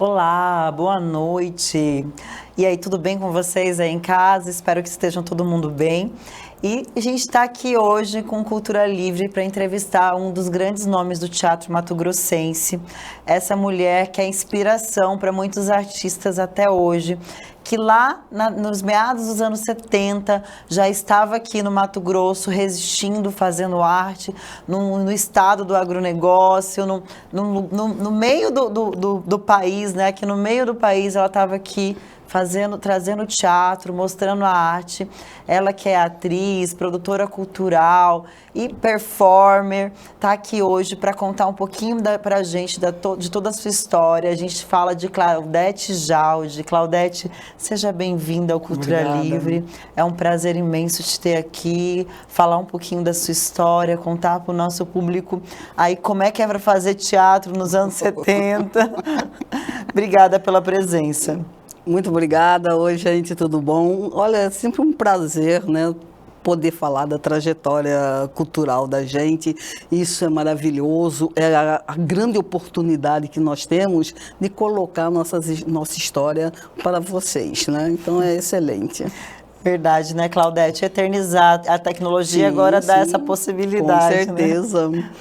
Olá, boa noite. E aí, tudo bem com vocês aí em casa? Espero que estejam todo mundo bem. E a gente está aqui hoje com Cultura Livre para entrevistar um dos grandes nomes do teatro mato-grossense. Essa mulher que é inspiração para muitos artistas até hoje, que lá nos meados dos anos 70 já estava aqui no Mato Grosso resistindo, fazendo arte, no estado do agronegócio, no meio do país, né? Que no meio do país ela estava aqui trazendo teatro, mostrando a arte. Ela que é atriz, produtora cultural e performer, está aqui hoje para contar um pouquinho para a gente de toda a sua história. A gente fala de Claudete Jaldi. Claudete, seja bem-vinda ao Cultura Obrigada. Livre. É um prazer imenso te ter aqui, falar um pouquinho da sua história, contar para o nosso público aí como é que é para fazer teatro nos anos 70. Obrigada pela presença. Muito obrigada. Oi, gente, tudo bom? Olha, é sempre um prazer, né? Poder falar da trajetória cultural da gente. Isso é maravilhoso, é a grande oportunidade que nós temos de colocar nossa história para vocês, né? Então é excelente. Verdade, né, Claudete? Eternizar a tecnologia Sim, agora dá sim, essa possibilidade. com certeza. Né?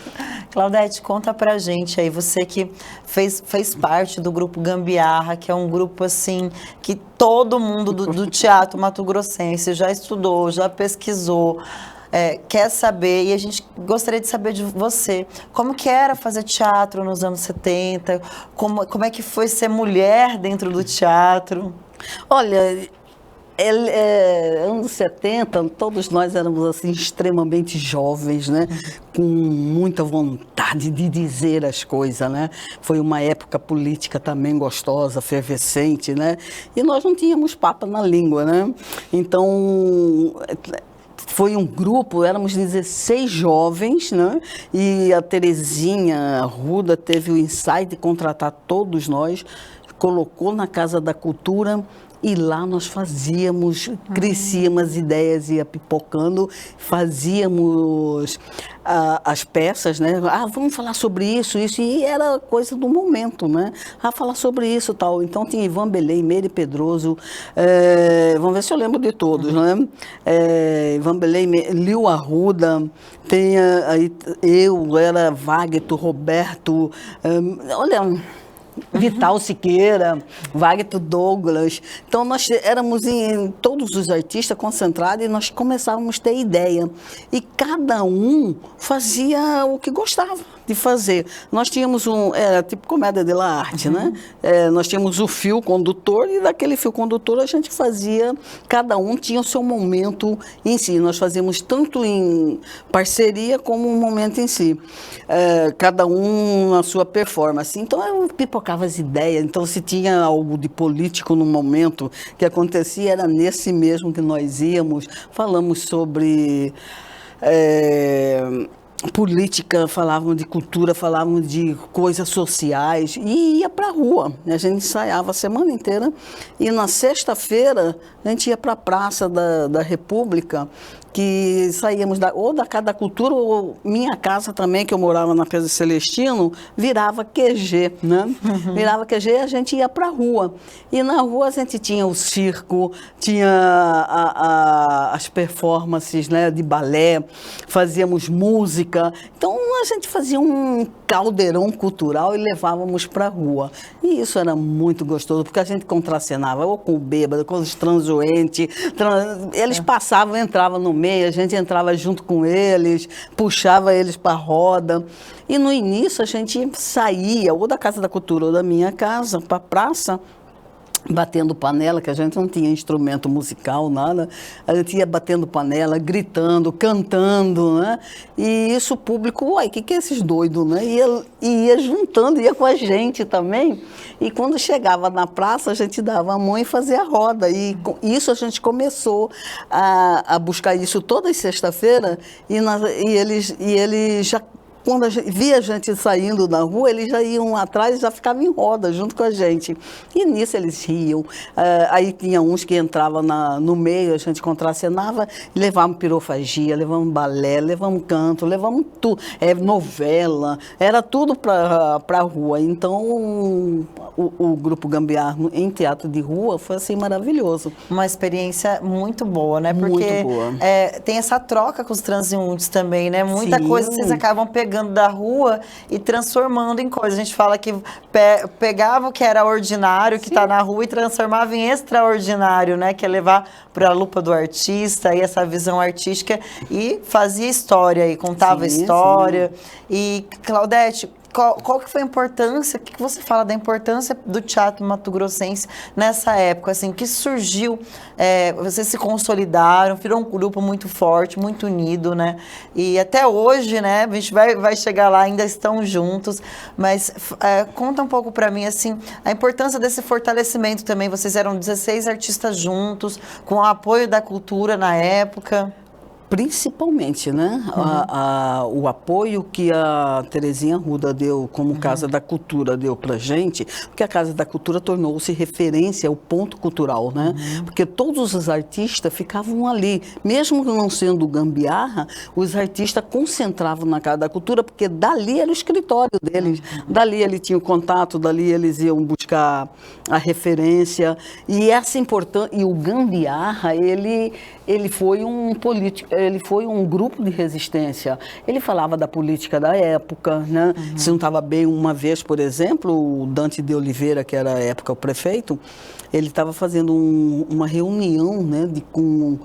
Claudete, conta pra gente aí, você que fez parte do grupo Gambiarra, que é um grupo assim, que todo mundo do teatro mato-grossense já estudou, já pesquisou, quer saber, e a gente gostaria de saber de você, como que era fazer teatro nos anos 70, como é que foi ser mulher dentro do teatro? Olha, anos 70, todos nós éramos assim extremamente jovens, né? Com muita vontade de dizer as coisas, né? Foi uma época política também gostosa, efervescente, né? E nós não tínhamos papa na língua, né? Então foi um grupo, éramos 16 jovens, né? E a Terezinha Arruda teve o insight de contratar todos nós, colocou na Casa da Cultura. E lá nós fazíamos, crescíamos, as ideias ia pipocando, fazíamos as peças, né? Ah, vamos falar sobre isso, e era coisa do momento, né? Ah, falar sobre isso, tal. Então tinha Ivan Belém, Meire Pedroso, vamos ver se eu lembro de todos, né? Ivan Belém, Lio Arruda, tem aí eu, era Wagner, Roberto, olha... Vital Siqueira, Wagner Douglas. Então, nós éramos todos os artistas concentrados e nós começávamos a ter ideia. E cada um fazia o que gostava de fazer. Nós tínhamos era tipo comédia de la arte, né? Nós tínhamos o fio condutor e daquele fio condutor a gente fazia, cada um tinha o seu momento em si. Nós fazíamos tanto em parceria como um momento em si. Cada um na sua performance. Então, eu pipocava as ideias. Então, se tinha algo de político no momento que acontecia, era nesse mesmo que nós íamos. Falamos sobre... política, falavam de cultura, falavam de coisas sociais e ia para a rua. A gente ensaiava a semana inteira e na sexta-feira a gente ia para a Praça da República, que saíamos ou da Casa da Cultura ou minha casa também, que eu morava na Pedro Celestino, virava QG, né? Virava QG e a gente ia para a rua. E na rua a gente tinha o circo, tinha as performances, né, de balé, fazíamos música. Então a gente fazia um caldeirão cultural e levávamos para a rua. E isso era muito gostoso, porque a gente contracenava ou com o bêbado, com os transuentes. Eles passavam, entravam no meio, a gente entrava junto com eles, puxava eles para a roda. E no início a gente saía ou da Casa da Cultura ou da minha casa para a praça, batendo panela, que a gente não tinha instrumento musical, nada. A gente ia batendo panela, gritando, cantando, né? E isso o público, uai, o que é esses doidos, né? Ia juntando, ia com a gente também. E quando chegava na praça, a gente dava a mão e fazia a roda. E isso a gente começou a buscar isso toda sexta-feira e eles já quando via a gente saindo na rua, eles já iam atrás e já ficavam em roda junto com a gente. E nisso eles riam. Aí tinha uns que entravam no meio, a gente contracenava, levavam pirofagia, levavam balé, levavam canto, levavam tudo. Novela, era tudo para a rua. Então, o Grupo Gambiarra em teatro de rua foi assim maravilhoso. Uma experiência muito boa, né? Porque muito boa. Tem essa troca com os transeuntes também, né? Muita Sim. coisa vocês acabam pegando da rua e transformando em coisa. A gente fala que pegava o que era ordinário, que está na rua, e transformava em extraordinário, né? Que é levar para a lupa do artista e essa visão artística, e fazia história e contava história. Sim. E, Claudete, qual que foi a importância, o que você fala da importância do teatro mato-grossense nessa época, assim, que surgiu, vocês se consolidaram, virou um grupo muito forte, muito unido, né? E até hoje, né, a gente vai chegar lá, ainda estão juntos, mas conta um pouco para mim, assim, a importância desse fortalecimento também. Vocês eram 16 artistas juntos, com o apoio da cultura na época. Principalmente, né? O apoio que a Terezinha Arruda deu como Casa da Cultura deu pra gente, porque a Casa da Cultura tornou-se referência ao ponto cultural, né? Porque todos os artistas ficavam ali, mesmo não sendo gambiarra, os artistas concentravam na Casa da Cultura, porque dali era o escritório deles, dali ele tinha o contato, dali eles iam buscar a referência, e essa importância, e o gambiarra, ele foi um político, ele foi um grupo de resistência. Ele falava da política da época, né? Se não estava bem, uma vez, por exemplo, o Dante de Oliveira, que era à época o prefeito, ele estava fazendo uma reunião, né, com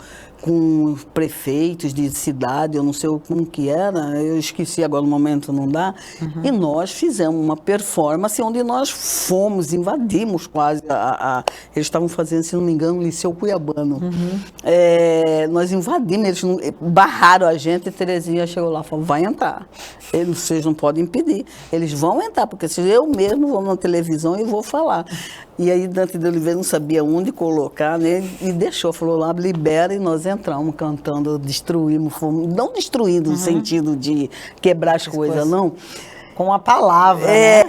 prefeitos de cidade, eu não sei como que era, eu esqueci agora no momento, não dá, e nós fizemos uma performance onde nós fomos, invadimos quase, eles estavam fazendo, se não me engano, o Liceu Cuiabano. Nós invadimos, eles barraram a gente, e Terezinha chegou lá e falou, vai entrar, vocês não podem impedir, eles vão entrar, porque se eu mesmo vou na televisão e vou falar. E aí Dante de Oliveira não sabia onde colocar, né? E deixou, falou lá, libera, e nós entramos cantando, destruímos, fomos, não destruindo no sentido de quebrar as coisas, não. Com a palavra, né?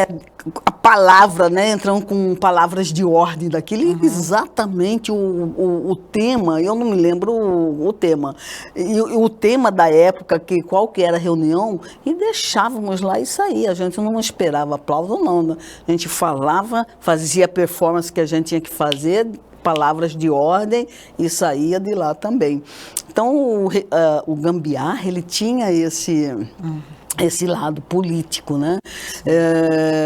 A palavra, né? Entrando com palavras de ordem daquilo, exatamente o tema, eu não me lembro o tema. E o tema da época, qual que era a reunião, e deixávamos lá e saía. A gente não esperava aplauso, não. Né? A gente falava, fazia a performance que a gente tinha que fazer, palavras de ordem, e saía de lá também. Então, o gambiarra, ele tinha esse lado político, né?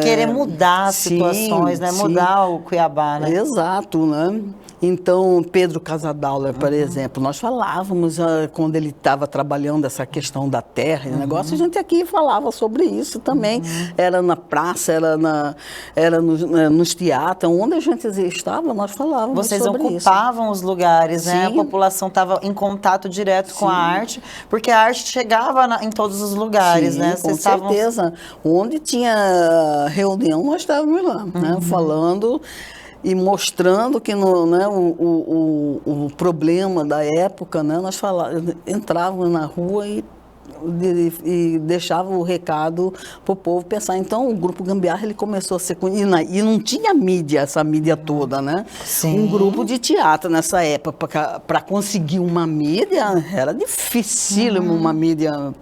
Querer mudar as situações, né? Mudar o Cuiabá, né? Exato, né? Então, Pedro Casadauer, por exemplo, nós falávamos, quando ele estava trabalhando essa questão da terra e negócio, a gente aqui falava sobre isso também. Era na praça, era nos teatros, onde a gente estava, nós falávamos Vocês sobre isso. Vocês ocupavam os lugares, né? A população estava em contato direto com a arte, porque a arte chegava em todos os lugares, né? Com certeza. Onde tinha reunião, nós estávamos lá, né? Falando e mostrando que o problema da época, né? Nós entrávamos na rua e deixava o recado para o povo pensar. Então, o Grupo Gambiarra, ele começou a ser... E não tinha mídia, essa mídia toda, né? Sim. Um grupo de teatro nessa época, para conseguir uma mídia, era dificílimo uma mídia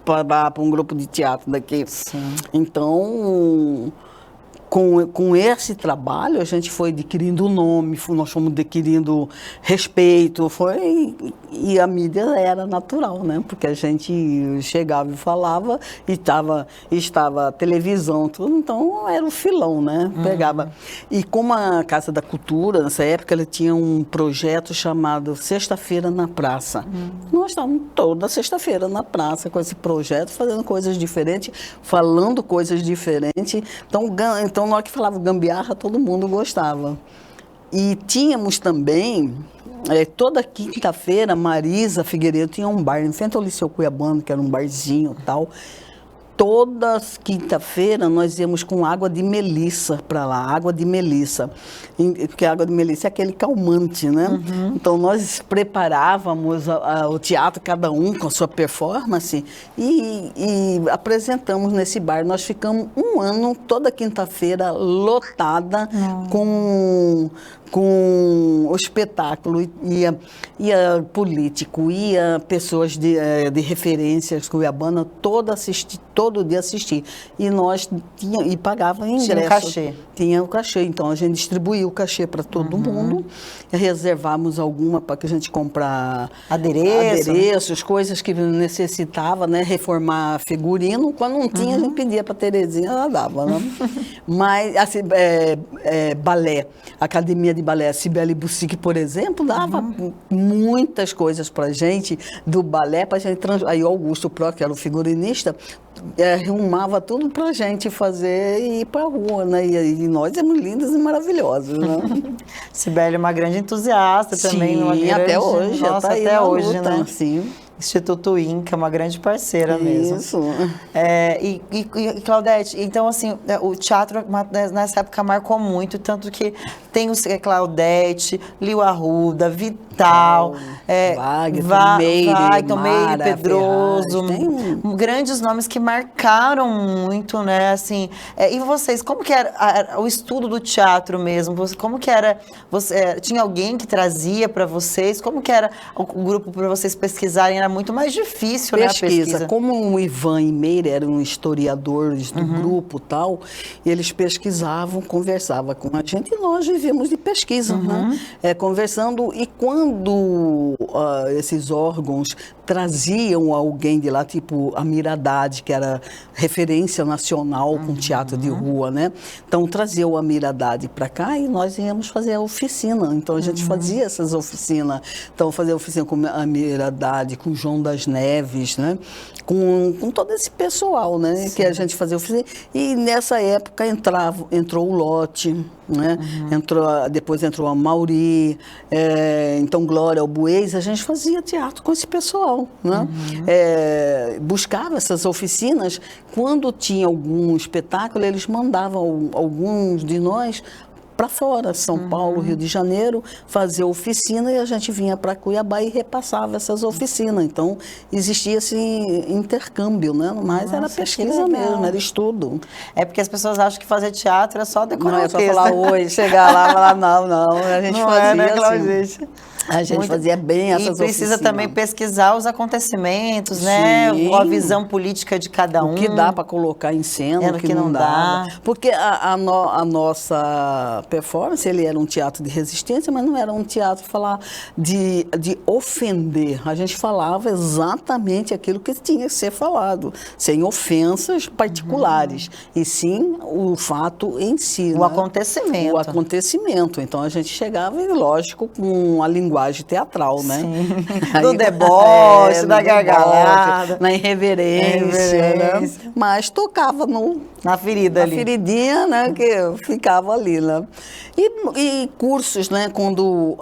para um grupo de teatro daqui. Sim. Então, com esse trabalho, a gente foi adquirindo nome, nós fomos adquirindo respeito, e a mídia era natural, né? Porque a gente chegava e falava, e estava a televisão, tudo, então era o filão, né? Pegava. E como a Casa da Cultura, nessa época, ela tinha um projeto chamado Sexta-feira na Praça. Nós estávamos toda sexta-feira na praça com esse projeto, fazendo coisas diferentes, falando coisas diferentes. Então, na hora que falava gambiarra, todo mundo gostava. E tínhamos também, toda quinta-feira, Marisa Figueiredo tinha um bar, em frente ao Liceu Cuiabano, que era um barzinho e tal. toda quinta-feira nós íamos com água de melissa para lá, água de melissa, porque a água de melissa é aquele calmante, né? Então nós preparávamos o teatro, cada um com a sua performance, e apresentamos nesse bar. Nós ficamos um ano, toda quinta-feira, lotada com o espetáculo. Ia político, ia pessoas de referências cuiabana, todo dia assistir. E nós pagava ingresso. Tinha o cachê. Tinha o cachê. Então a gente distribuía o cachê para todo mundo. Reservamos alguma para que a gente comprar adereços, coisas que necessitava, né? Reformar figurino. Quando não tinha, a gente pedia para a Terezinha, ela dava, né? Mas, assim, balé, academia de balé, a Cibele Bussic, por exemplo, dava muitas coisas para a gente, do balé, para a gente aí o Augusto Pro, que era o figurinista, arrumava tudo para a gente fazer e ir para a rua, né? E nós éramos lindas e maravilhosas, né? Cibele é uma grande entusiasta também. Sim, até hoje. Nossa, tá aí até hoje, luta, né? Sim. Instituto Inca, uma grande parceira mesmo. Isso. E Claudete, então assim, o teatro nessa época marcou muito, tanto que tem os Claudete, Liu Arruda, Vital, Wagner, Meire Pedroso, grandes nomes que marcaram muito, né? Assim, e vocês, como que era o estudo do teatro mesmo? Como que era? Tinha alguém que trazia para vocês? Como que era o grupo para vocês pesquisarem? Era muito mais difícil, né, a pesquisa. Como o Ivan e Meire eram historiadores do grupo e tal, eles pesquisavam, conversavam com a gente e nós vivíamos de pesquisa, né? Conversando, e quando esses órgãos traziam alguém de lá, tipo a Miradade, que era referência nacional com teatro de rua, né? Então trazia o Miradade para cá e nós íamos fazer a oficina. Então a gente fazia essas oficinas. Então fazia oficina com a Miradade, com o João das Neves, né? Com todo esse pessoal, né? Sim. Que a gente fazia oficina. E nessa época entrou o Lote, né? Depois entrou a Mauri, então Glória Albuez, a gente fazia teatro com esse pessoal, né? Buscava essas oficinas. Quando tinha algum espetáculo, eles mandavam alguns de nós para fora, São Paulo, Rio de Janeiro, fazer oficina, e a gente vinha para Cuiabá e repassava essas oficinas. Então, existia esse intercâmbio, né? Mas era pesquisa mesmo, era estudo. É porque as pessoas acham que fazer teatro é só decorar não, é só falar oi, chegar lá e falar não, a gente não fazia né, assim. A gente fazia bem essas oficinas. E precisa também pesquisar os acontecimentos, né? A visão política de cada um. O que dá para colocar em cena, o que não dá. Porque a nossa performance, ele era um teatro de resistência, mas não era um teatro falar de ofender. A gente falava exatamente aquilo que tinha que ser falado, sem ofensas particulares, e sim o fato em si. O acontecimento. O acontecimento. Então a gente chegava, e lógico, com a linguagem teatral, né? Do deboche, da gargalhada, na irreverência, né? Mas tocava na ferida ali. Na feridinha, né? Que ficava ali, né? E cursos, né? Quando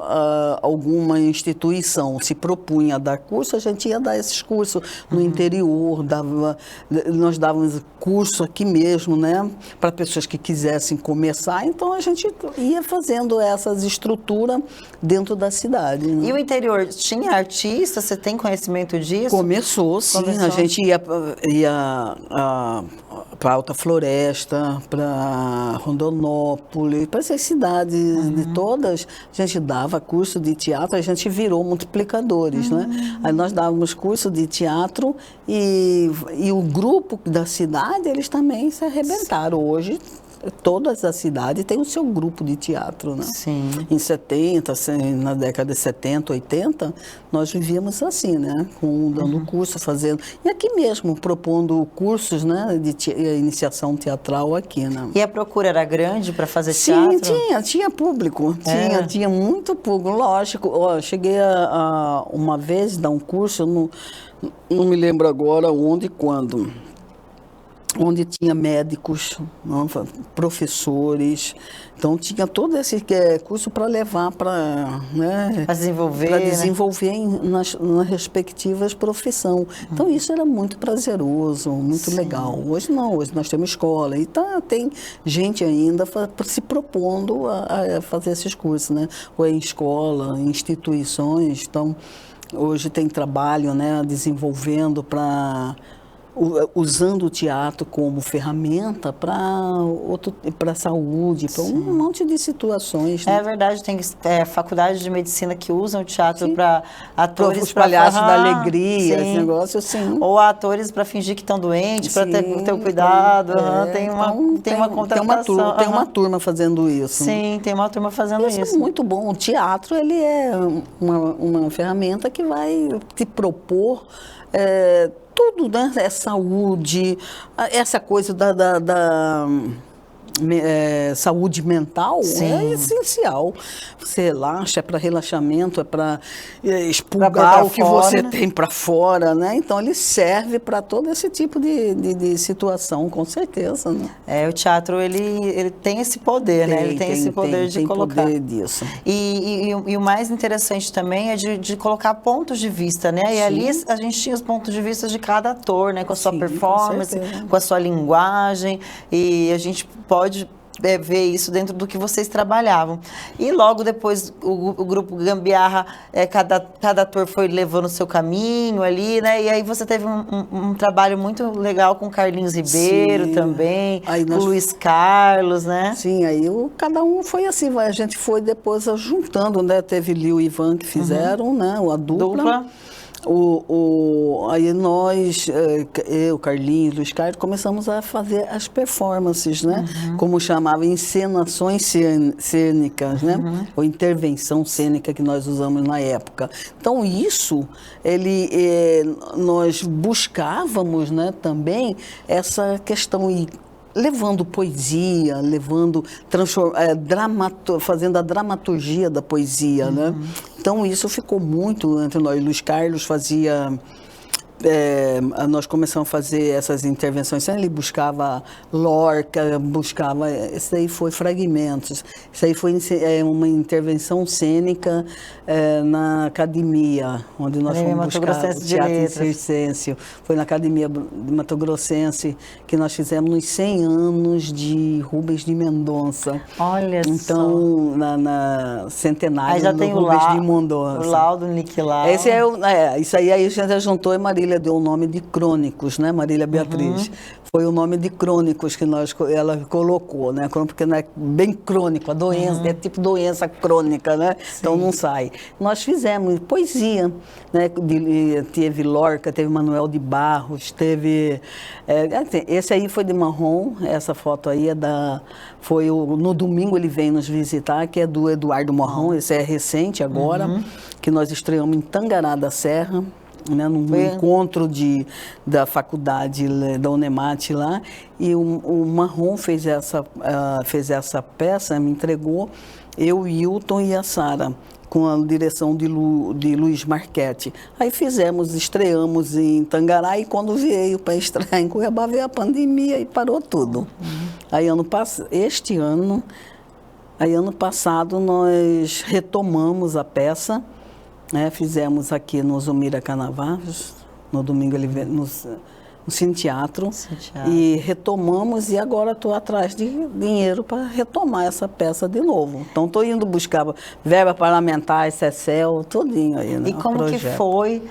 alguma instituição se propunha a dar curso, a gente ia dar esses cursos no interior, nós dávamos curso aqui mesmo, né? Para pessoas que quisessem começar, então a gente ia fazendo essas estruturas dentro da cidade. Né? E o interior, tinha artista? Você tem conhecimento disso? Começou, sim. A gente ia para Alta Floresta, para Rondonópolis, para essas cidades de todas, a gente dava curso de teatro, a gente virou multiplicadores, né? Aí nós dávamos curso de teatro e o grupo da cidade, eles também se arrebentaram. Hoje, todas as cidades têm o seu grupo de teatro, né? Sim. Em 70, na década de 70, 80, nós vivíamos assim, né? Dando curso, fazendo... E aqui mesmo, propondo cursos, né? De iniciação teatral aqui, né? E a procura era grande para fazer teatro? Sim, tinha público. Tinha muito público, lógico. Cheguei uma vez dar um curso, não me lembro agora onde e quando. onde tinha médicos, não, professores, então tinha todo esse curso para levar para, né, Para desenvolver, para né? desenvolver nas respectivas profissões. Então isso era muito prazeroso, muito legal. Hoje não, hoje nós temos escola e tem gente ainda se propondo a fazer esses cursos, né? Ou em escola, em instituições, então hoje tem trabalho, né, desenvolvendo usando o teatro como ferramenta para a saúde, para um monte de situações. Né? É verdade, tem faculdade de medicina que usam o teatro para atores... Os palhaços da alegria, sim. esse negócio assim. Ou atores para fingir que estão doentes, para ter o cuidado. Tem uma contratação. Tem uma turma fazendo isso. Sim, tem uma turma fazendo isso. Isso é muito bom. O teatro, ele é uma ferramenta que vai te propor... tudo, né? É saúde, essa coisa da saúde mental é essencial. Você relaxa, é para relaxamento, é para expurgar o que você tem para fora, né? Então ele serve para todo esse tipo de situação, com certeza, né? O teatro ele tem esse poder, né? Ele tem esse poder de colocar. Poder disso. E o mais interessante também é de colocar pontos de vista, né? E ali a gente tinha os pontos de vista de cada ator, né? Com a sua performance, com a sua linguagem, e a gente pode ver isso dentro do que vocês trabalhavam. E logo depois o grupo Gambiarra, cada ator foi levando o seu caminho ali, né? E aí você teve um trabalho muito legal com o Carlinhos Ribeiro também, com o Luiz Carlos, né? Sim, aí cada um foi assim, a gente foi depois juntando, né? Teve Lil e Ivan que fizeram, né? A dupla. Aí nós, eu, Carlinhos, Luiz Carlos, começamos a fazer as performances, né? Como chamava, encenações cênicas, né? Ou intervenção cênica que nós usamos na época. Então isso, nós buscávamos, né, também essa questão levando poesia, fazendo a dramaturgia da poesia, né? Então isso ficou muito entre nós. Luiz Carlos fazia... nós começamos a fazer essas intervenções, ele buscava Lorca, isso aí foi fragmentos, isso aí foi uma intervenção cênica na academia, onde nós fomos buscar o teatro circense, foi na Academia de Mato Grossense que nós fizemos nos 100 anos de Rubens de Mendonça. Olha então, só. Na centenário já do tem Rubens de Mendonça. O laudo Niquilau. Isso aí a gente juntou e Marília deu o nome de Crônicos, né? Marília Beatriz. Foi o nome de Crônicos que ela colocou, né? Porque não é bem crônico, a doença, é tipo doença crônica, né? Sim. Então não sai. Nós fizemos poesia, né? Teve Lorca, teve Manuel de Barros, teve... esse aí foi de Marrom, essa foto aí no domingo ele vem nos visitar, que é do Eduardo Marrom, esse é recente agora, que nós estreamos em Tangará da Serra, né, num encontro da faculdade da Unemate lá, e o Marrom fez essa peça, me entregou, eu, Hilton e a Sara, com a direção de Luiz Marchetti. Aí estreamos em Tangará, e quando veio para estrear em Cuiabá, veio a pandemia e parou tudo. Aí ano passado nós retomamos a peça, né, fizemos aqui no Zumira Canavavos, no domingo ele veio no Cine Teatro, e retomamos, e agora estou atrás de dinheiro para retomar essa peça de novo. Então estou indo buscar verba parlamentar, CECEL, tudinho aí, né? E como que foi?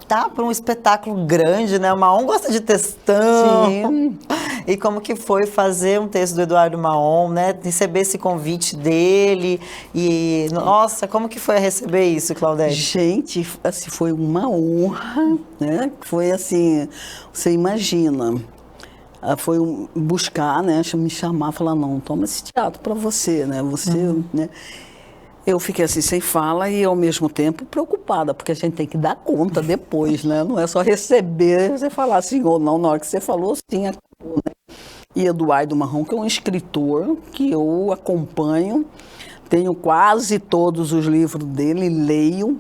Tá para um espetáculo grande, né? O Maom gosta de textão. Sim. E como que foi fazer um texto do Eduardo Maom, né? Receber esse convite dele e... Nossa, como que foi receber isso, Claudete? Gente, assim, foi uma honra, né? Foi assim, você imagina, foi buscar, né? Me chamar, falar, não, toma esse teatro para você, né? Você, né? Eu fiquei assim, sem fala e, ao mesmo tempo, preocupada, porque a gente tem que dar conta depois, né? Não é só receber, você falar sim ou não, na hora que você falou, sim, acabou, né? E Eduardo Marrom, que é um escritor que eu acompanho, tenho quase todos os livros dele, leio,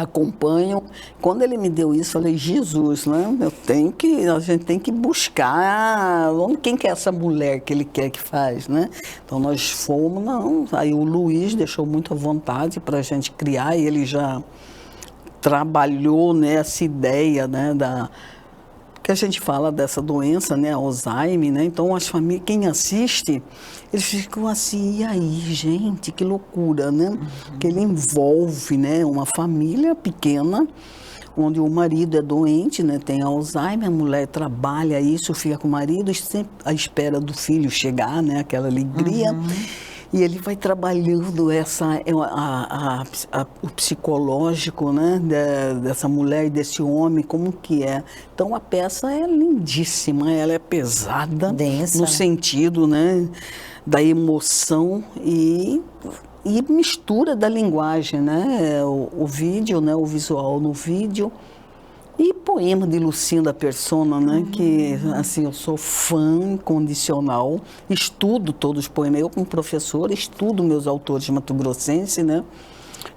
acompanho. Quando ele me deu isso, eu falei, Jesus, né? A gente tem que buscar quem que é essa mulher que ele quer que faz, né? Então nós fomos, não. Aí o Luiz deixou muito à vontade para a gente criar, e ele já trabalhou nessa ideia, né, que a gente fala dessa doença, né, Alzheimer, né? Então as famílias, quem assiste, eles ficam assim, e aí, gente, que loucura, né? Que ele envolve, né, uma família pequena, onde o marido é doente, né, tem Alzheimer, a mulher trabalha isso, fica com o marido, sempre à espera do filho chegar, né, aquela alegria. E ele vai trabalhando o psicológico, né, dessa mulher e desse homem, como que é. Então a peça é lindíssima, ela é pesada, densa, no sentido, né, da emoção e mistura da linguagem, né, o vídeo, né, o visual no vídeo. E poema de Lucinda Persona, né? Que, assim, eu sou fã incondicional, estudo todos os poemas. Eu, como professora, estudo meus autores mato-grossenses, né?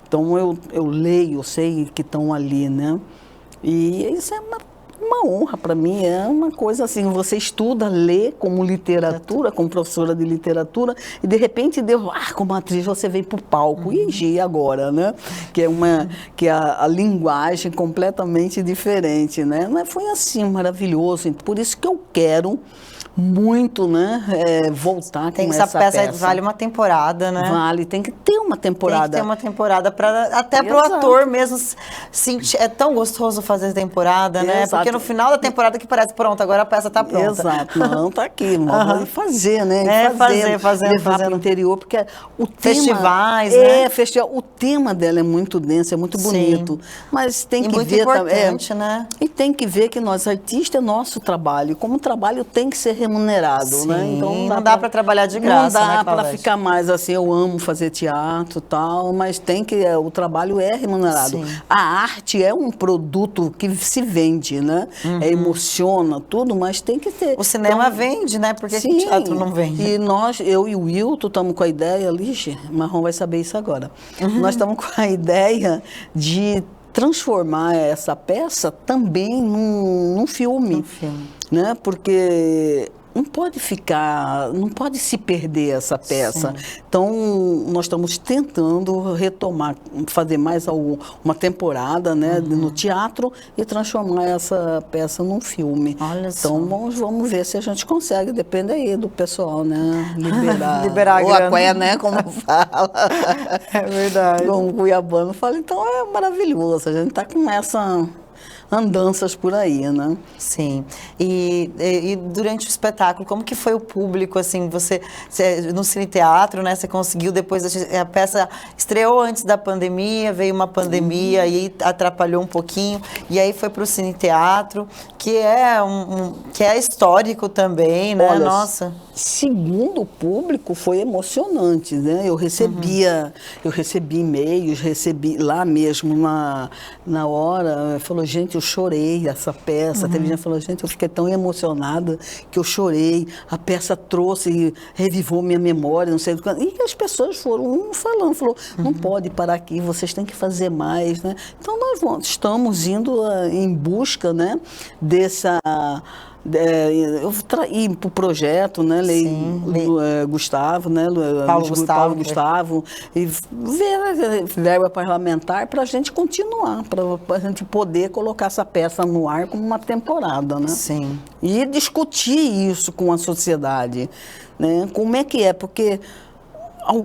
Então, eu leio, eu sei que estão ali, né? E isso é uma honra para mim, é uma coisa assim, você estuda, lê como literatura, como professora de literatura, e de repente, como atriz, você vem para o palco, e agora, né? Que é a linguagem completamente diferente, né? Mas foi assim, maravilhoso, por isso que eu quero muito, né, voltar com essa peça. Vale uma temporada, né? Vale, tem que ter uma temporada. Tem que ter uma temporada, até para o ator mesmo sentir. É tão gostoso fazer temporada, né? Exato. Porque no final da temporada que parece, pronto, agora a peça está pronta. Exato, não, tá aqui, pode fazer, né? Levar para o interior, porque o tema... Festivais, né? Festival. O tema dela é muito denso, é muito bonito. Mas tem que muito ver importante, né? E tem que ver que nós, artistas, é nosso trabalho. Como trabalho tem que ser remunerado, sim, né? Então não dá para trabalhar de graça, não dá, né, para ficar mais assim, eu amo fazer teatro e tal, mas o trabalho é remunerado. Sim. A arte é um produto que se vende, né? Emociona tudo, mas tem que ter. O cinema vende, né? Porque o teatro não vende. E eu e o Wilton estamos com a ideia, Marrom vai saber isso agora. Nós estamos com a ideia de transformar essa peça também num filme. Né? Porque não pode se perder essa peça. Sim. Então, nós estamos tentando retomar, fazer mais uma temporada, né, no teatro e transformar essa peça num filme. Olha então, vamos ver se a gente consegue, depende aí do pessoal, né, liberar a grana. Cué, né, como fala. É verdade. Como o cuiabano fala, então é maravilhoso, a gente está com essa... andanças por aí, né? Sim. E durante o espetáculo, como que foi o público, assim, você no Cine Teatro, né, você conseguiu depois, a peça estreou antes da pandemia, veio uma pandemia e atrapalhou um pouquinho, e aí foi para o Cine Teatro, que é histórico também, né? Olha, nossa. Segundo o público, foi emocionante, né? Eu recebi e-mails, recebi lá mesmo na hora, falou, gente, eu chorei essa peça. Teve gente que falou, gente, eu fiquei tão emocionada que eu chorei. A peça trouxe, revivou minha memória, não sei do quanto. E as pessoas foram falando, não pode parar aqui, vocês têm que fazer mais, né? Então nós estamos indo em busca, né, dessa... eu traí para o projeto, né, Gustavo, né, Paulo Gustavo, e verba parlamentar para a gente continuar, para a gente poder colocar essa peça no ar como uma temporada, né? Sim. E discutir isso com a sociedade, né? Como é que é, porque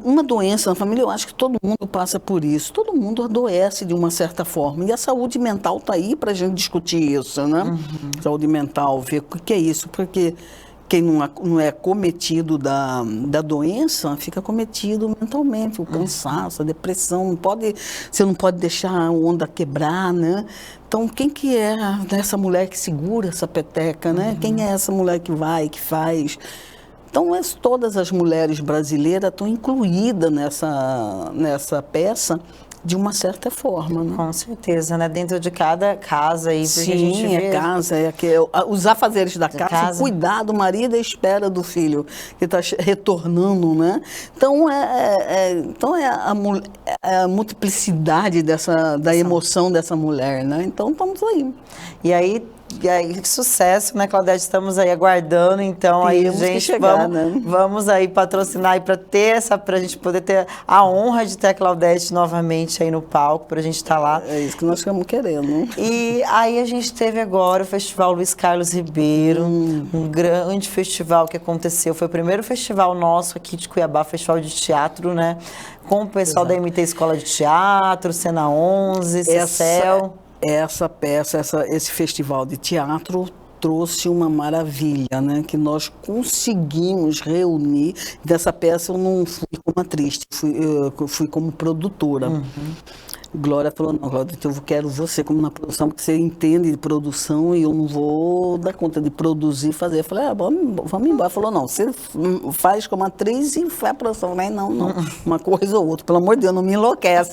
uma doença na família, eu acho que todo mundo passa por isso, todo mundo adoece de uma certa forma, e a saúde mental está aí para a gente discutir isso, né? Saúde mental, ver o que é isso, porque quem não é cometido da doença, fica cometido mentalmente, o cansaço, a depressão, você não pode deixar a onda quebrar, né? Então, quem que é essa mulher que segura essa peteca, né? Quem é essa mulher que vai, que faz... Então, todas as mulheres brasileiras estão incluídas nessa peça de uma certa forma, né? Com certeza, né? Dentro de cada casa aí, porque a gente Sim, vê... casa, os afazeres da casa, o cuidar do marido e a espera do filho, que está retornando, né? Então, a multiplicidade da emoção dessa mulher, né? Então, estamos aí. E aí, sucesso, né, Claudete? Estamos aí aguardando, então aí, gente, chegar, né? vamos aí patrocinar aí para a gente poder ter a honra de ter a Claudete novamente aí no palco, para a gente estar lá. É isso que nós estamos querendo. E aí a gente teve agora o Festival Luiz Carlos Ribeiro, um grande festival que aconteceu. Foi o primeiro festival nosso aqui de Cuiabá, festival de teatro, né? Com o pessoal da MT Escola de Teatro, Cena 11, Cecel. Essa peça, esse festival de teatro trouxe uma maravilha, né? Que nós conseguimos reunir. Dessa peça eu não fui como atriz, eu fui como produtora. Glória falou, não, Glória, eu quero você como na produção, porque você entende de produção e eu não vou dar conta de produzir e fazer. Eu falei, vamos embora. Falou, não, você faz como atriz e vai a produção. Eu falei, não, uma coisa ou outra. Pelo amor de Deus, não me enlouquece.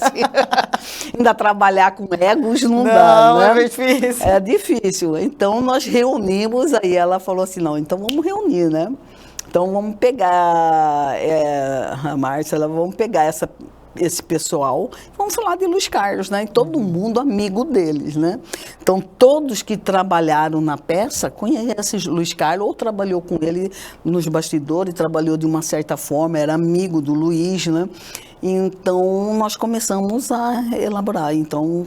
Ainda trabalhar com egos não dá, né? É difícil. É difícil. Então, nós reunimos, aí ela falou assim, não, então vamos reunir, né? Então, vamos pegar, a Márcia, vamos pegar esse pessoal, vamos falar de Luiz Carlos, né? E todo mundo amigo deles, né? Então, todos que trabalharam na peça conhecem Luiz Carlos ou trabalhou com ele nos bastidores, trabalhou de uma certa forma, era amigo do Luiz, né? Então, nós começamos a elaborar. Então,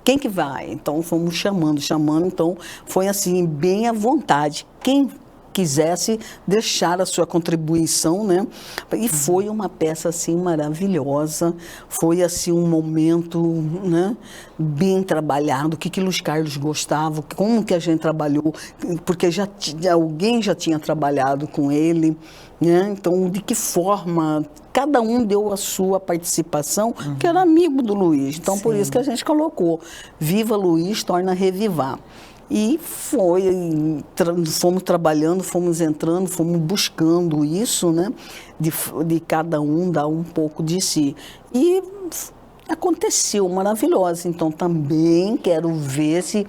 quem que vai? Então, fomos chamando. Então, foi assim, bem à vontade. Quem quisesse deixar a sua contribuição, né? E foi uma peça, assim, maravilhosa. Foi, assim, um momento, né? Bem trabalhado. O que Luiz Carlos gostava, como que a gente trabalhou, porque alguém já tinha trabalhado com ele, né? Então, de que forma cada um deu a sua participação, que era amigo do Luiz. Então, por isso que a gente colocou Viva Luiz, torna revivar. E fomos trabalhando, fomos entrando, fomos buscando isso, né? De cada um dar um pouco de si. E aconteceu, maravilhosa. Então, também quero ver se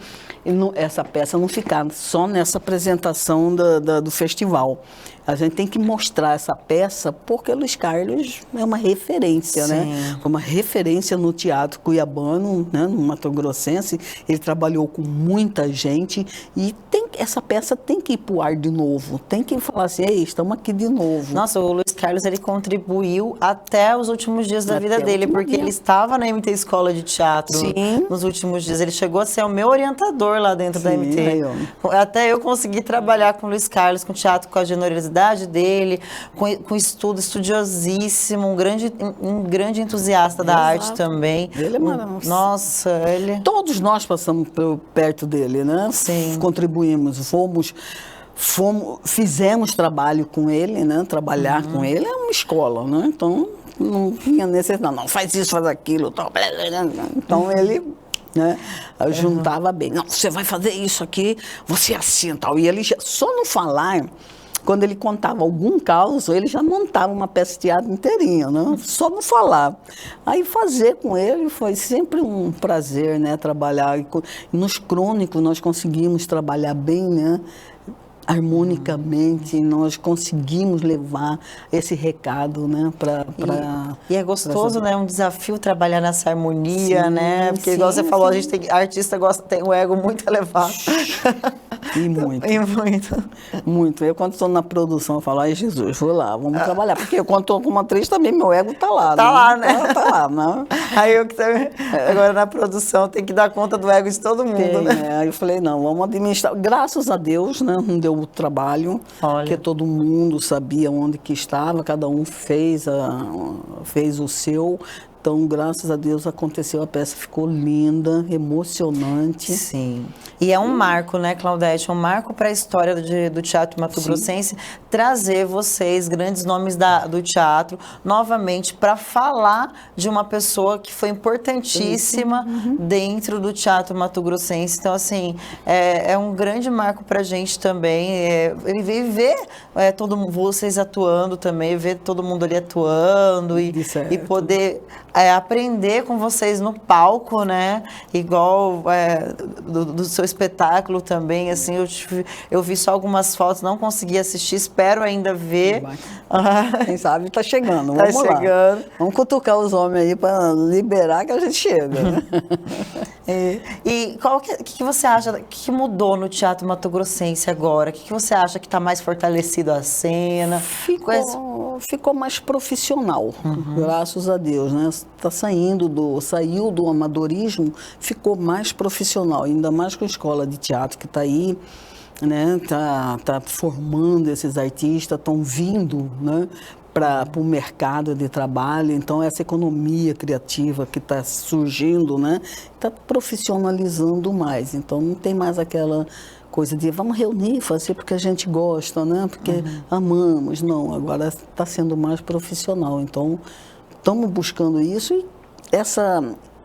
essa peça não ficar só nessa apresentação do festival. A gente tem que mostrar essa peça porque Luiz Carlos é uma referência, né? Uma referência no teatro cuiabano, né? No Mato Grossense. Ele trabalhou com muita gente e essa peça tem que ir para o ar de novo. Tem que falar assim, ei, estamos aqui de novo. Nossa, o Luiz Carlos, ele contribuiu até os últimos dias da vida dele, porque ele estava na MT Escola de Teatro nos últimos dias. Ele chegou a ser o meu orientador lá dentro da MT. Até eu consegui trabalhar com o Luiz Carlos, com teatro, com a generosidade dele, com estudo, estudiosíssimo, um grande entusiasta da arte também. Ele é maravilhoso. Nossa, ele... Todos nós passamos perto dele, né? Sim. Contribuímos, fizemos trabalho com ele, né? Trabalhar com ele é uma escola, né? Então, não tinha necessidade, não, faz isso, faz aquilo, tal. Então, ele... né? Juntava bem. Não, você vai fazer isso aqui, você assim, tal. E ele só não falar... Quando ele contava algum caos, ele já montava uma peça de teatro inteirinha, né? Só não falar. Aí fazer com ele foi sempre um prazer, né? Trabalhar. Nos crônicos nós conseguimos trabalhar bem, né? Harmonicamente, nós conseguimos levar esse recado, né? E é gostoso, né? Um desafio trabalhar nessa harmonia, né? Porque, igual você falou, artista tem o ego muito elevado. E muito. Muito. Eu, quando estou na produção, eu falo, ai, Jesus, vou lá, vamos trabalhar. Porque eu, quando estou como atriz, também meu ego está lá. Tá lá, né? Tá lá, né? Aí eu que também, agora na produção, tem que dar conta do ego de todo mundo, né? Aí eu falei, não, vamos administrar. Graças a Deus, né? Não deu o trabalho, porque todo mundo sabia onde que estava, cada um fez o seu. Então, graças a Deus, aconteceu, a peça ficou linda, emocionante. Sim. E é um marco, né, Claudete? Um marco para a história do teatro mato-grossense, trazer vocês, grandes nomes do teatro, novamente, para falar de uma pessoa que foi importantíssima dentro do teatro mato-grossense. Então, assim, é um grande marco para a gente também. Ele veio ver vocês atuando também, ver todo mundo ali atuando e poder aprender com vocês no palco, né? Igual do seu espetáculo também, assim, eu vi só algumas fotos, não consegui assistir, espero ainda ver. Quem sabe tá chegando, Tá vamos lá. chegando. Vamos cutucar os homens aí para liberar que a gente chega, né? E o que você acha que mudou no teatro matogrossense agora? O que você acha que está mais fortalecido a cena? Ficou mais profissional, graças a Deus, né? Saiu do amadorismo, ficou mais profissional, ainda mais com a escola de teatro que está aí, né? Tá formando esses artistas, estão vindo, né? Para o mercado de trabalho, então essa economia criativa que está surgindo, né? Está profissionalizando mais, então não tem mais aquela coisa de vamos reunir, fazer porque a gente gosta, né? Porque amamos, não, agora está sendo mais profissional, então estamos buscando isso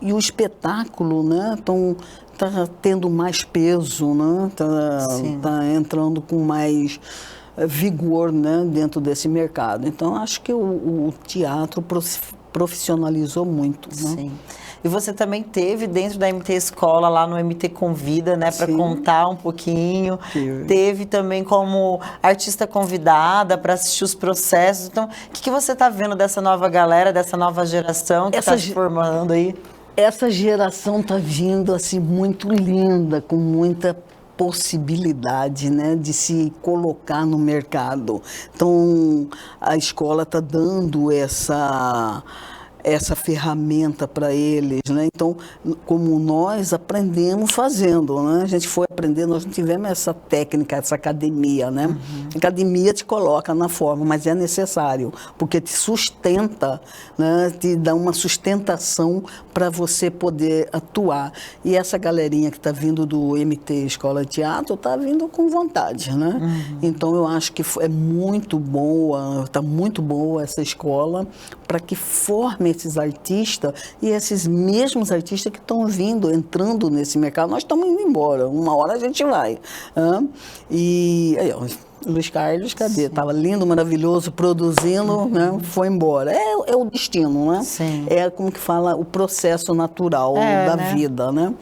e o espetáculo, né? Tá tendo mais peso, né? Tá entrando com mais vigor, né, dentro desse mercado. Então, acho que o teatro profissionalizou muito. Né? Sim. E você também teve dentro da MT Escola, lá no MT Convida, né, para contar um pouquinho. Teve também como artista convidada para assistir os processos. Então, o que você está vendo dessa nova galera, dessa nova geração que está se formando aí? Essa geração está vindo assim muito linda, com muita possibilidade, né, de se colocar no mercado. Então, a escola está dando essa ferramenta para eles, né? Então, como nós aprendemos fazendo, né? A gente foi aprender, nós não tivemos essa técnica, essa academia, né? A academia te coloca na forma, mas é necessário, porque te sustenta, né? Te dá uma sustentação para você poder atuar. E essa galerinha que está vindo do MT Escola de Teatro está vindo com vontade, né? Então, eu acho que é muito boa, está muito boa essa escola para que forme esses artistas e esses mesmos artistas que estão entrando nesse mercado. Nós estamos indo embora, uma hora a gente vai. E aí, ó, Luiz Carlos, cadê? Estava lindo, maravilhoso, produzindo, né? Foi embora. É o destino, né? Sim. É como que fala o processo natural da vida, né?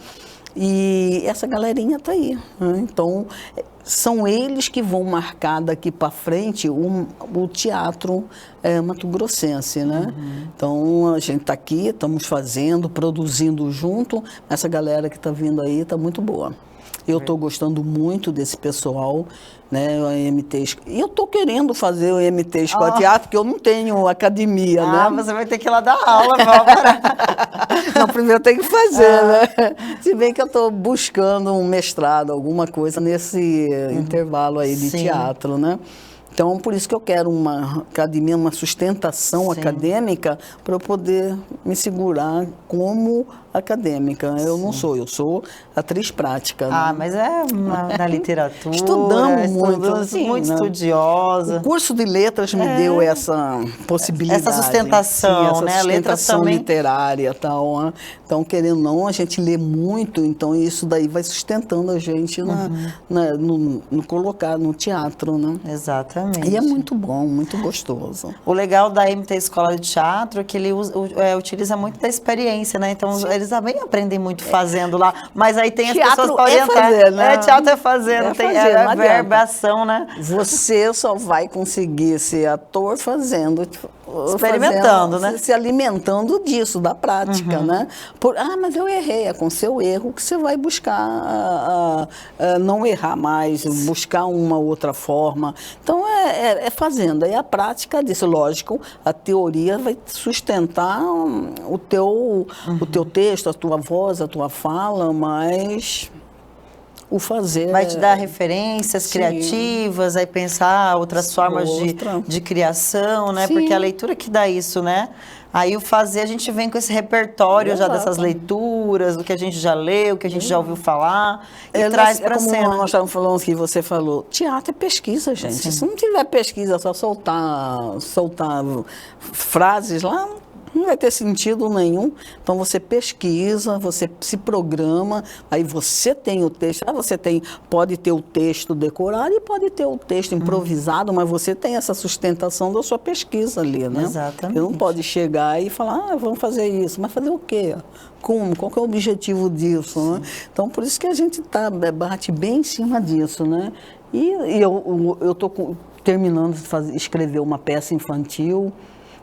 E essa galerinha está aí. Né? Então, são eles que vão marcar daqui para frente o teatro matogrossense, né? Então, a gente está aqui, estamos fazendo, produzindo junto. Essa galera que está vindo aí está muito boa. Eu estou gostando muito desse pessoal, né? O MT. E eu estou querendo fazer o MT Escola de Teatro, porque eu não tenho academia, né? Você vai ter que ir lá dar aula, Bárbara. Não, primeiro tem que fazer, né? Se bem que eu estou buscando um mestrado, alguma coisa nesse intervalo aí de teatro, né? Então, por isso que eu quero uma academia, uma sustentação acadêmica para eu poder me segurar como acadêmica. Eu não sou, eu sou atriz prática. Né? Mas é na literatura. Estudamos muito. Assim, muito estudiosa. O curso de letras me deu essa possibilidade. Essa sustentação, sim, né? Sustentação também literária e tal. Né? Então, querendo ou não, a gente lê muito, então isso daí vai sustentando a gente no colocar no teatro, né? Exatamente. E é muito bom, muito gostoso. O legal da MT Escola de Teatro é que ele utiliza muito da experiência, né? Então, eles também aprendem muito fazendo lá. Mas aí tem teatro as pessoas para orientar. Fazer, né? Teatro é fazer, não tem verba, ação, né? Você só vai conseguir ser ator fazendo... Experimentando, né? Se alimentando disso, da prática, né? Mas eu errei. É com seu erro que você vai buscar não errar mais, buscar uma outra forma. Então, é fazendo. Aí a prática disso, lógico, a teoria vai sustentar o teu texto, a tua voz, a tua fala, mas... O fazer... Vai te dar referências criativas, aí pensar outras formas de criação, né? Sim. Porque a leitura que dá isso, né? Aí o fazer, a gente vem com esse repertório já dessas leituras, do que a gente já leu, o que a gente já ouviu falar, e traz para a cena. Como nós estávamos falando que você falou, teatro é pesquisa, gente. Sim. Se não tiver pesquisa, só soltar frases lá... não vai ter sentido nenhum. Então você pesquisa, você se programa, aí você tem o texto. Pode ter o texto decorado e pode ter o texto improvisado, mas você tem essa sustentação da sua pesquisa ali, né? Exatamente. Você não pode chegar e falar, vamos fazer isso, mas fazer o quê? Como? Qual que é o objetivo disso, né? Então, por isso que a gente bate bem em cima disso, né? E eu estou terminando de escrever uma peça infantil,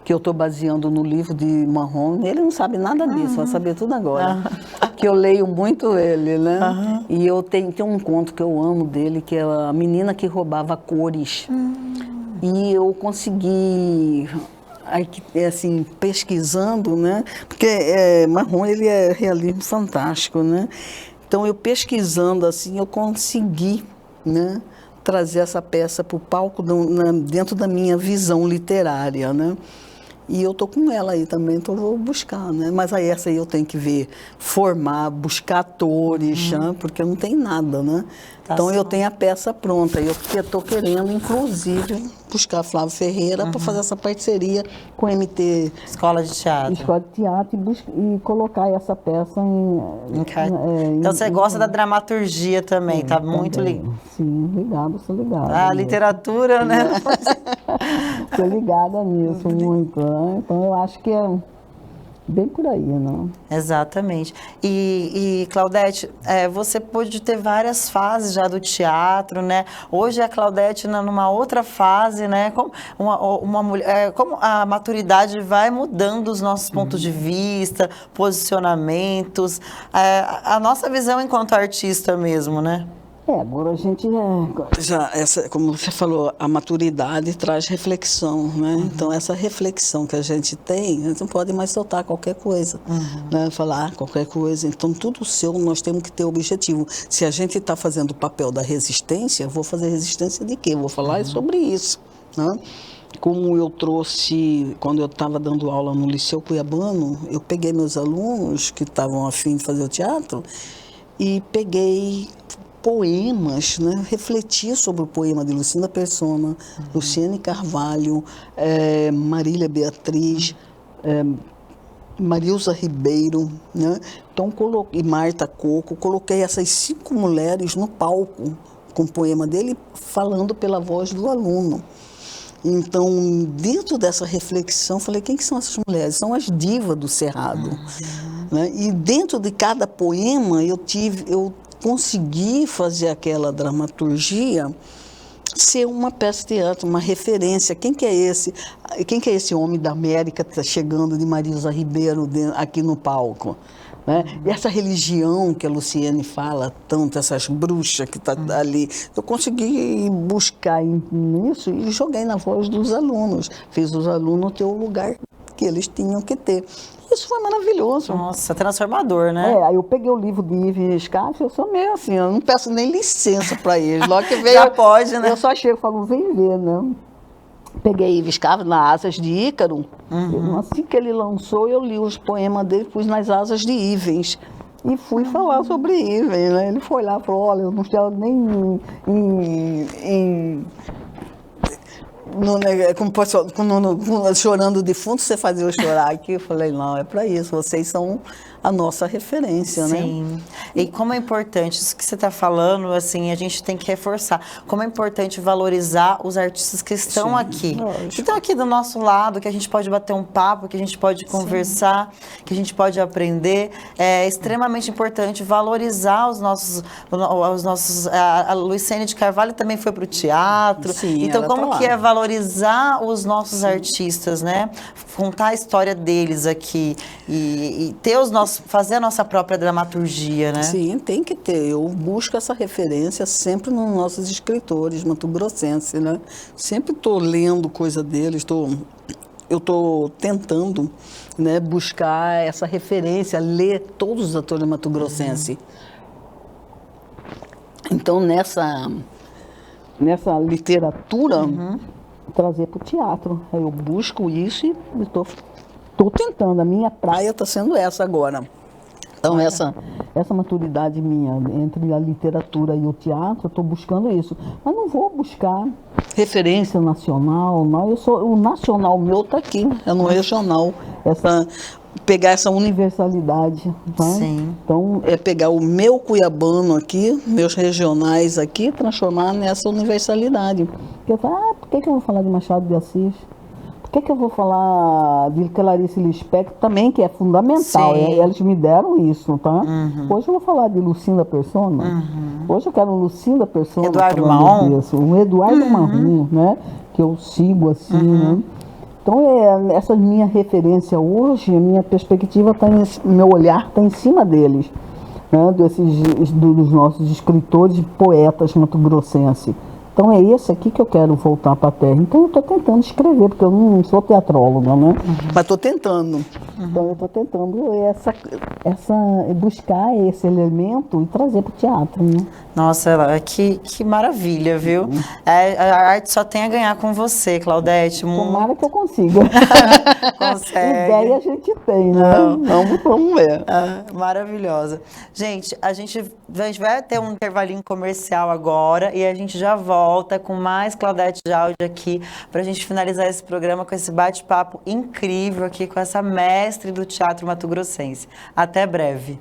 que eu estou baseando no livro de Marron. Ele não sabe nada disso, vai saber tudo agora. Que eu leio muito ele, né? E eu tenho um conto que eu amo dele, que é A Menina que Roubava Cores. E eu consegui, assim, pesquisando, né? Porque Marron, ele é realismo fantástico, né? Então, eu pesquisando, assim, eu consegui, né, trazer essa peça para o palco dentro da minha visão literária, né? E eu estou com ela aí também, então vou buscar, né? Mas aí essa aí eu tenho que ver, formar, buscar atores, né? Porque não tem nada, né? Então eu tenho a peça pronta, eu estou querendo, inclusive, buscar Flávio Ferreira para fazer essa parceria com o MT... Escola de Teatro. Escola de Teatro e colocar essa peça então você gosta da dramaturgia também, tá muito ligado. Sim, sou ligada. A literatura, né? Sou ligada nisso muito, né? Então eu acho que é bem por aí, né? Exatamente. E Claudete, você pôde ter várias fases já do teatro, né? Hoje a Claudete numa outra fase, né? Como uma mulher, como a maturidade vai mudando os nossos pontos de vista, posicionamentos, a nossa visão enquanto artista mesmo, né? Agora a gente como você falou, a maturidade traz reflexão, né? Então essa reflexão que a gente tem, a gente não pode mais soltar qualquer coisa, né? Falar qualquer coisa. Então tudo seu nós temos que ter objetivo. Se a gente está fazendo o papel da resistência, vou fazer resistência de quê? Vou falar sobre isso, né? Como eu trouxe, quando eu estava dando aula no Liceu Cuiabano, eu peguei meus alunos que estavam a fim de fazer o teatro e peguei poemas, né? Refleti sobre o poema de Lucinda Persona, Luciane Carvalho, Marília Beatriz, Marilza Ribeiro, né? Então, e Marta Coco, coloquei essas 5 mulheres no palco com o poema dele, falando pela voz do aluno. Então, dentro dessa reflexão, falei, quem que são essas mulheres? São as divas do Cerrado. Né? E dentro de cada poema, eu consegui fazer aquela dramaturgia ser uma peça de teatro, uma referência. Quem que é esse homem da América que está chegando de Marilza Ribeiro aqui no palco? Né? E essa religião que a Luciane fala tanto, essas bruxas que estão ali, eu consegui buscar nisso e joguei na voz dos alunos. Fiz os alunos ter o lugar que eles tinham que ter. Isso foi maravilhoso. Nossa, transformador, né? Aí eu peguei o livro de Ives Scaff, eu sou meio assim, eu não peço nem licença para eles. Logo que veio, já pode, né? Eu só chego e falo, vem ver, né? Peguei Ives Scaff na Asas de Ícaro. Assim que ele lançou, eu li os poemas dele, pus nas Asas de Ivens. E fui falar sobre Ivens, né? Ele foi lá e falou, olha, eu não choro nem chorando de fundo, você fazia eu chorar aqui. Eu falei, não, é para isso, vocês são a nossa referência, né? Sim. E como é importante, isso que você está falando, assim, a gente tem que reforçar, como é importante valorizar os artistas que estão aqui. Que estão aqui do nosso lado, que a gente pode bater um papo, que a gente pode conversar, que a gente pode aprender. É extremamente importante valorizar os nossos a Luciane de Carvalho também foi para o teatro. Sim, então, como tá que é valorizar os nossos artistas, né? Contar a história deles aqui e ter fazer a nossa própria dramaturgia, né? Sim, tem que ter. Eu busco essa referência sempre nos nossos escritores mato-grossenses, né? Sempre estou lendo coisa deles, eu estou tentando, né, buscar essa referência, ler todos os atores mato-grossenses. Então, nessa literatura, trazer para o teatro. Eu busco isso e estou tentando. A minha praia está sendo essa agora. Então, essa maturidade minha entre a literatura e o teatro, eu estou buscando isso. Mas não vou buscar referência nacional, não. O nacional meu está aqui, é no regional. pegar essa universalidade, tá? Sim. Então, é pegar o meu cuiabano aqui, meus regionais aqui, transformar nessa universalidade. Porque eu falo, por que eu vou falar de Machado de Assis? Por que eu vou falar de Clarice Lispector também, que é fundamental? Eles me deram isso, tá? Hoje eu vou falar de Lucinda Persona. Hoje eu quero Lucinda Persona. Eduardo Marrom. O Eduardo Marrom, né? Que eu sigo assim, né? Então, essa minha referência hoje, a minha perspectiva, meu olhar está em cima deles, né? Dos nossos escritores e poetas mato-grossenses. Então, é esse aqui que eu quero voltar para a terra. Então, eu estou tentando escrever, porque eu não sou teatróloga, né? Mas estou tentando. Então, eu estou tentando buscar esse elemento e trazer para o teatro, né? Nossa, que maravilha, viu? A arte só tem a ganhar com você, Claudete. Tomara que eu consiga. Consegue. Ideia a gente tem, né? Vamos ver. Maravilhosa. Gente, a gente vai ter um intervalinho comercial agora e a gente já volta com mais Claudete Jaldi aqui para a gente finalizar esse programa com esse bate-papo incrível aqui com essa mestre do teatro mato-grossense. Até breve.